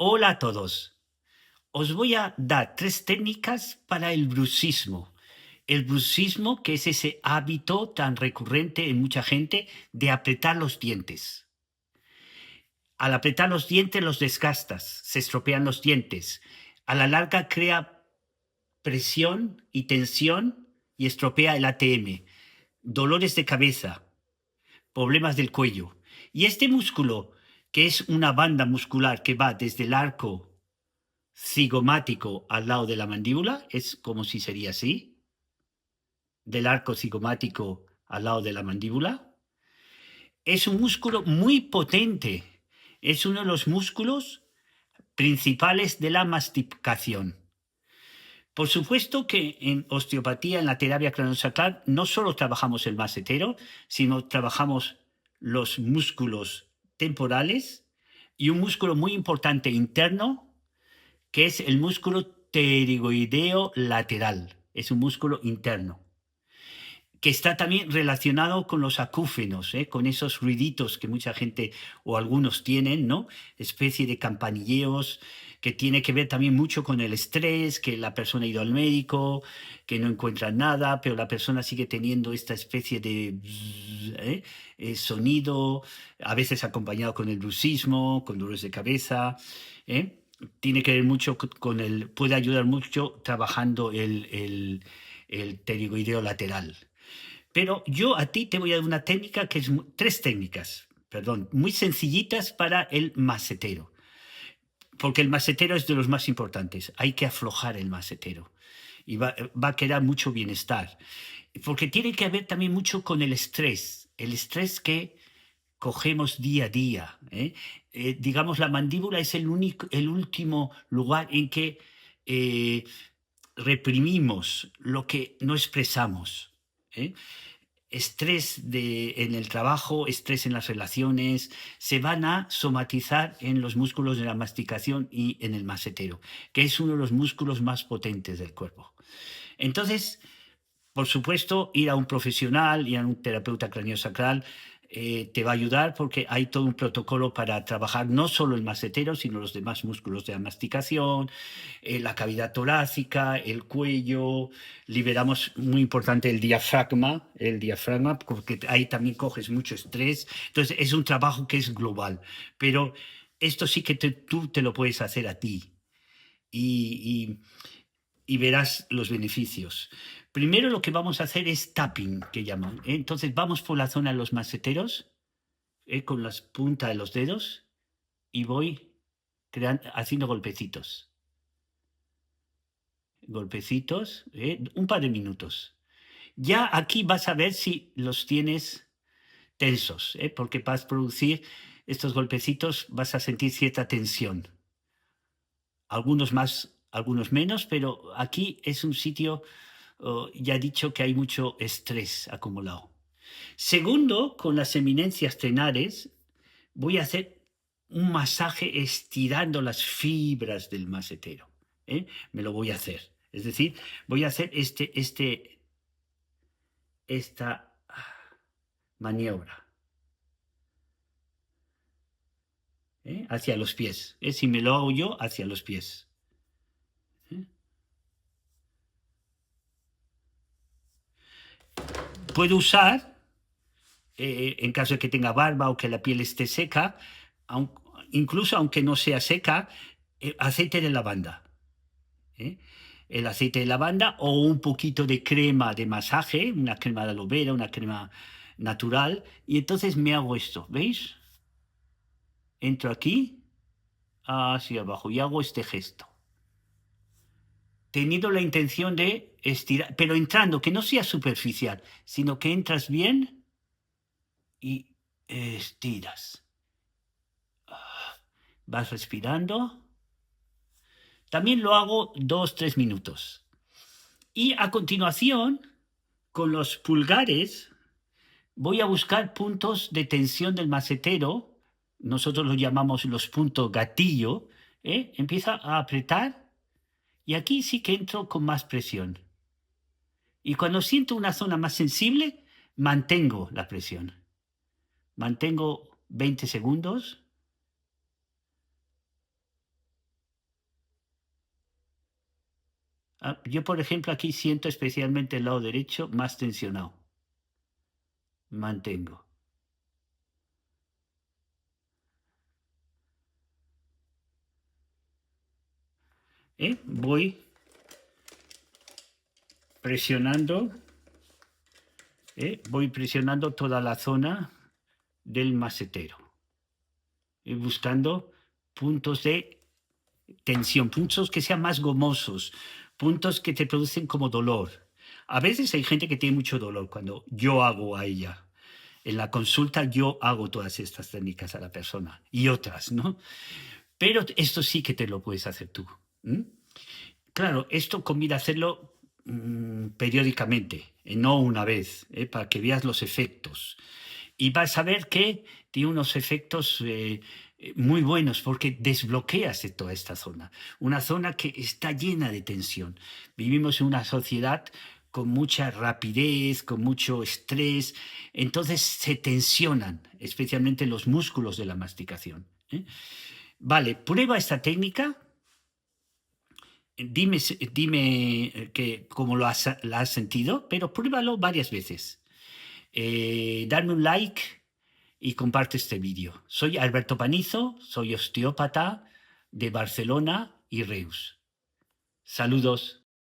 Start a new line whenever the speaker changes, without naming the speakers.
Hola a todos. Os voy a dar 3 técnicas para el bruxismo. El bruxismo, que es ese hábito tan recurrente en mucha gente de apretar los dientes. Al apretar los dientes los desgastas, se estropean los dientes. A la larga crea presión y tensión y estropea el ATM. Dolores de cabeza, problemas del cuello. Y este músculo, que es una banda muscular que va desde el arco cigomático al lado de la mandíbula, es como si sería así, del arco cigomático al lado de la mandíbula. Es un músculo muy potente, es uno de los músculos principales de la masticación. Por supuesto que en osteopatía, en la terapia craneosacral, no solo trabajamos el macetero, sino trabajamos los músculos temporales y un músculo muy importante interno, que es el músculo pterigoideo lateral. Es un músculo interno, que está también relacionado con los acúfenos, con esos ruiditos que mucha gente o algunos tienen, ¿no? Especie de campanilleos, que tiene que ver también mucho con el estrés, que la persona ha ido al médico, que no encuentra nada, pero la persona sigue teniendo esta especie de sonido, a veces acompañado con el bruxismo, con dolores de cabeza. Tiene que ver mucho con el, puede ayudar mucho trabajando el pterigoideo lateral. Pero yo a ti te voy a dar una técnica que es 3 técnicas, perdón, muy sencillitas para el macetero. Porque el macetero es de los más importantes. Hay que aflojar el macetero y va a quedar mucho bienestar. Porque tiene que ver también mucho con el estrés que cogemos día a día. Digamos, la mandíbula es el último lugar en que reprimimos lo que no expresamos. ¿eh? Estrés en el trabajo, estrés en las relaciones, se van a somatizar en los músculos de la masticación y en el macetero, que es uno de los músculos más potentes del cuerpo. Entonces, por supuesto, ir a un profesional, ir a un terapeuta craneosacral, te va a ayudar porque hay todo un protocolo para trabajar no solo el macetero, sino los demás músculos de la masticación, la cavidad torácica, el cuello. Liberamos, muy importante, el diafragma, porque ahí también coges mucho estrés. Entonces, es un trabajo que es global, pero esto sí que tú te lo puedes hacer a ti. Y verás los beneficios. Primero lo que vamos a hacer es tapping, que llaman. Entonces vamos por la zona de los maceteros con las puntas de los dedos y voy haciendo golpecitos. Golpecitos, un par de minutos. Ya aquí vas a ver si los tienes tensos, porque vas a producir estos golpecitos, vas a sentir cierta tensión. Algunos más, algunos menos, pero aquí es un sitio ya he dicho que hay mucho estrés acumulado. Segundo, con las eminencias tenares, voy a hacer un masaje estirando las fibras del macetero. Me lo voy a hacer. Es decir, voy a hacer esta maniobra hacia los pies. Si me lo hago yo, hacia los pies. Puedo usar en caso de que tenga barba o que la piel esté seca, incluso aunque no sea seca, aceite de lavanda. El aceite de lavanda o un poquito de crema de masaje, una crema de aloe vera, una crema natural, y entonces me hago esto, ¿veis? Entro aquí, hacia abajo, y hago este gesto. Teniendo la intención de estirar, pero entrando, que no sea superficial, sino que entras bien y estiras. Vas respirando. También lo hago 2-3 minutos. Y a continuación, con los pulgares, voy a buscar puntos de tensión del macetero. Nosotros los llamamos los puntos gatillo. Empieza a apretar y aquí sí que entro con más presión. Y cuando siento una zona más sensible, mantengo la presión. Mantengo 20 segundos. Yo, por ejemplo, aquí siento especialmente el lado derecho más tensionado. Mantengo. Voy presionando, voy presionando toda la zona del macetero y buscando puntos de tensión, puntos que sean más gomosos, puntos que te producen como dolor. A veces hay gente que tiene mucho dolor cuando yo hago a ella. En la consulta yo hago todas estas técnicas a la persona y otras, ¿no? Pero esto sí que te lo puedes hacer tú. ¿M? Claro, esto conviene hacerlo periódicamente, no una vez, para que veas los efectos. Y vas a ver que tiene unos efectos muy buenos porque desbloqueas de toda esta zona. Una zona que está llena de tensión. Vivimos en una sociedad con mucha rapidez, con mucho estrés, entonces se tensionan, especialmente los músculos de la masticación. Vale, prueba esta técnica. Dime que, cómo la has sentido, pero pruébalo varias veces. Dame un like y comparte este vídeo. Soy Alberto Panizo, soy osteópata de Barcelona y Reus. Saludos.